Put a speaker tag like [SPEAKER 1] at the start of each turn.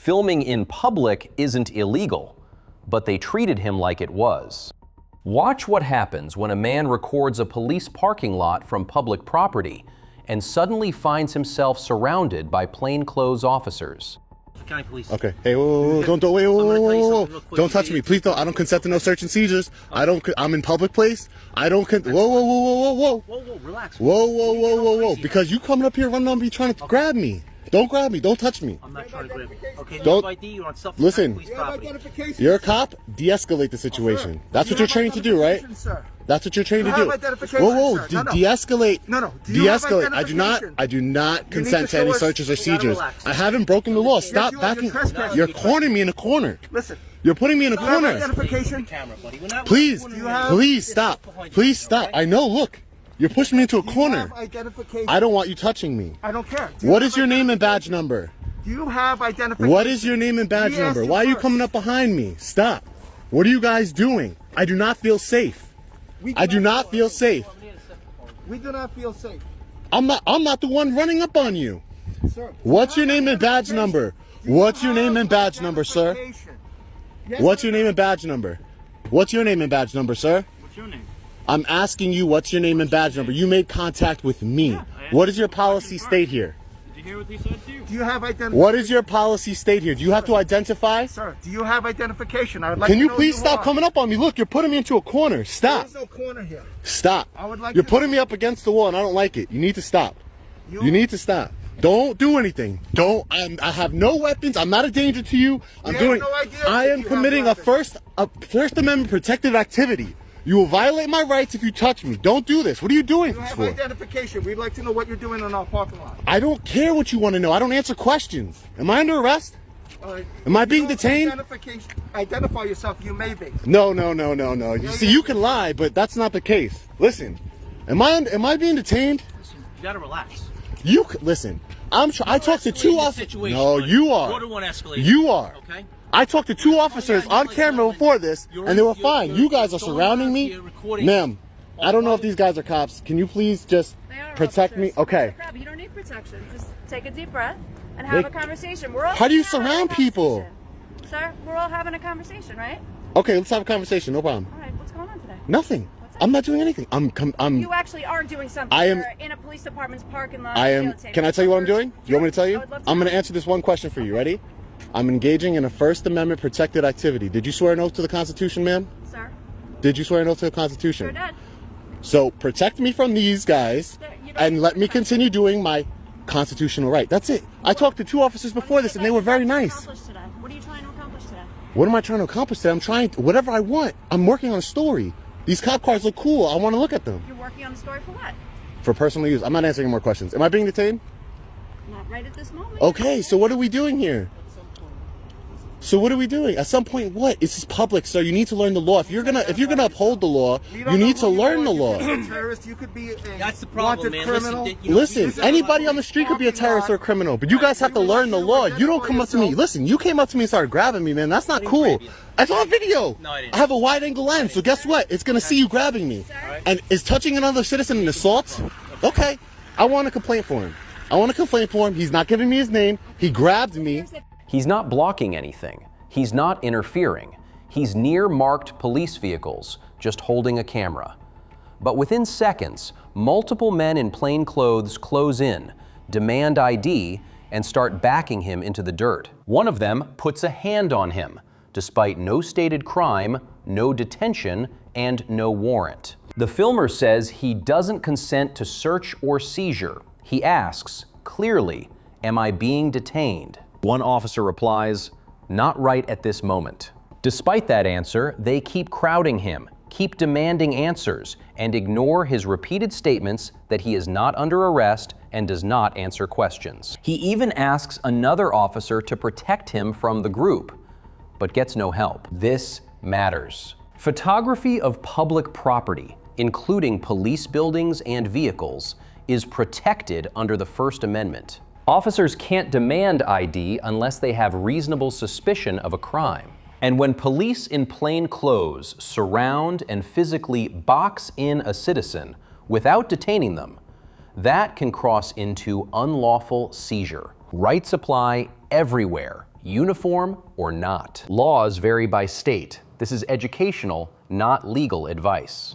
[SPEAKER 1] Filming in public isn't illegal, but they treated him like it was. Watch what happens when a man records a police parking lot from public property and suddenly finds himself surrounded by plainclothes officers.
[SPEAKER 2] County Police.
[SPEAKER 3] Okay. Hey, whoa, don't touch me, please. Don't. I don't consent to no search and seizures. Okay. I'm in public place. I don't. Whoa,
[SPEAKER 2] Relax.
[SPEAKER 3] Whoa. Because you coming up here running on me trying to grab me. Don't grab me. Don't touch me.
[SPEAKER 2] I'm not trying to grab you. Okay.
[SPEAKER 3] Don't.
[SPEAKER 2] ID. You're on self.
[SPEAKER 3] Listen.
[SPEAKER 2] Police property.
[SPEAKER 3] You're a cop. De-escalate the situation. That's what you're trained to do, right? That's what you're trained to do. Whoa. De-escalate.
[SPEAKER 4] No.
[SPEAKER 3] De-escalate. I do not consent to any searches or seizures. I haven't broken the law. Stop backing. You're cornering me in a corner.
[SPEAKER 4] Listen.
[SPEAKER 3] You're putting me in a corner.
[SPEAKER 4] Identification.
[SPEAKER 3] Please stop. Please stop. I know. Look. You're pushing me into a corner. I don't want you touching me.
[SPEAKER 4] I don't care.
[SPEAKER 3] What is your name and badge number?
[SPEAKER 4] Do you have identification?
[SPEAKER 3] What is your name and badge number? Why are you coming up behind me? Stop. What are you guys doing? I do not feel safe. I do not feel safe.
[SPEAKER 4] We do not feel safe.
[SPEAKER 3] I'm not the one running up on you.
[SPEAKER 4] Sir,
[SPEAKER 3] what's your name and badge number? What's your name and badge number, sir? What's your name and badge number? What's your name and badge number, sir?
[SPEAKER 2] What's your name?
[SPEAKER 3] I'm asking you what's your name and badge number. You made contact with me. What does your policy state here?
[SPEAKER 2] Did you hear what they said to you?
[SPEAKER 4] Do you have identification?
[SPEAKER 3] What does your policy state here? Do you have to identify?
[SPEAKER 4] Sir, do you have identification? I would like
[SPEAKER 3] Can
[SPEAKER 4] to
[SPEAKER 3] you
[SPEAKER 4] know
[SPEAKER 3] please
[SPEAKER 4] who
[SPEAKER 3] stop
[SPEAKER 4] are.
[SPEAKER 3] coming up on me? Look, you're putting me into a corner. Stop.
[SPEAKER 4] There's no corner here.
[SPEAKER 3] Stop.
[SPEAKER 4] I would like
[SPEAKER 3] You're
[SPEAKER 4] to
[SPEAKER 3] putting me up against the wall and I don't like it. You need to stop. You need to stop. Don't do anything. I have no weapons. I'm not a danger to you. I am committing a First Amendment protected activity. You will violate my rights if you touch me. Don't do this. What are you doing
[SPEAKER 4] You
[SPEAKER 3] this
[SPEAKER 4] have
[SPEAKER 3] for?
[SPEAKER 4] identification. We'd like to know what you're doing in our parking lot.
[SPEAKER 3] I don't care what you want to know. I don't answer questions. Am I under arrest? Am I being detained?
[SPEAKER 4] Identify yourself. You may be.
[SPEAKER 3] No. You see, you can lie, but that's not the case. Listen, am I being detained?
[SPEAKER 2] Listen, you gotta relax.
[SPEAKER 3] Listen. I talked to two officers. No, you are.
[SPEAKER 2] Order one escalation.
[SPEAKER 3] You are.
[SPEAKER 2] Okay.
[SPEAKER 3] I talked to two officers on camera before this, and they were fine. You guys are surrounding me. Ma'am, I don't know if these guys are cops. Can you please just protect me? Okay.
[SPEAKER 5] You don't need protection. Just take a deep breath and have a conversation. We're all
[SPEAKER 3] How do you surround people?
[SPEAKER 5] Sir, we're all having a conversation, right?
[SPEAKER 3] Okay, let's have a conversation. No problem.
[SPEAKER 5] All right, what's going on today?
[SPEAKER 3] Nothing. I'm not doing anything.
[SPEAKER 5] You actually are doing something. You're in a police department's parking lot.
[SPEAKER 3] Can I tell you what I'm doing? Do you want me to tell you? I'm going to answer this one question for you. Ready? I'm engaging in a First Amendment protected activity. Did you swear an oath to the Constitution, ma'am?
[SPEAKER 5] Sir?
[SPEAKER 3] Did you swear an oath to the Constitution?
[SPEAKER 5] Sure did.
[SPEAKER 3] So protect me from these guys and let me continue doing my constitutional right. That's it. I talked to two officers before this and they were very nice.
[SPEAKER 5] What are you trying to accomplish today?
[SPEAKER 3] What am I trying to accomplish today? Whatever I want. I'm working on a story. These cop cars look cool. I want to look at them.
[SPEAKER 5] You're working on the story for what?
[SPEAKER 3] For personal use. I'm not answering more questions. Am I being detained?
[SPEAKER 5] Not right at this moment.
[SPEAKER 3] Okay, so what are we doing here? So what are we doing? At some point, what? This is public, sir. You need to learn the law. If you're gonna uphold the law, you need to learn the law.
[SPEAKER 4] You could be a
[SPEAKER 2] That's the problem, man.
[SPEAKER 4] criminal.
[SPEAKER 3] Listen, anybody on the street could be a terrorist or a criminal, but you guys have to learn the law. You don't come up to me. Listen, you came up to me and started grabbing me, man. That's not cool. I saw a video.
[SPEAKER 2] No, I didn't.
[SPEAKER 3] I have a wide-angle lens, so guess what? It's gonna see you grabbing me. And is touching another citizen an assault? Okay, I want a complaint for him. He's not giving me his name. He grabbed me.
[SPEAKER 1] He's not blocking anything. He's not interfering. He's near marked police vehicles, just holding a camera. But within seconds, multiple men in plain clothes close in, demand ID, and start backing him into the dirt. One of them puts a hand on him, despite no stated crime, no detention, and no warrant. The filmer says he doesn't consent to search or seizure. He asks, clearly, "Am I being detained?" One officer replies, "Not right at this moment." Despite that answer, they keep crowding him, keep demanding answers, and ignore his repeated statements that he is not under arrest and does not answer questions. He even asks another officer to protect him from the group, but gets no help. This matters. Photography of public property, including police buildings and vehicles, is protected under the First Amendment. Officers can't demand ID unless they have reasonable suspicion of a crime. And when police in plain clothes surround and physically box in a citizen without detaining them, that can cross into unlawful seizure. Rights apply everywhere, uniform or not. Laws vary by state. This is educational, not legal advice.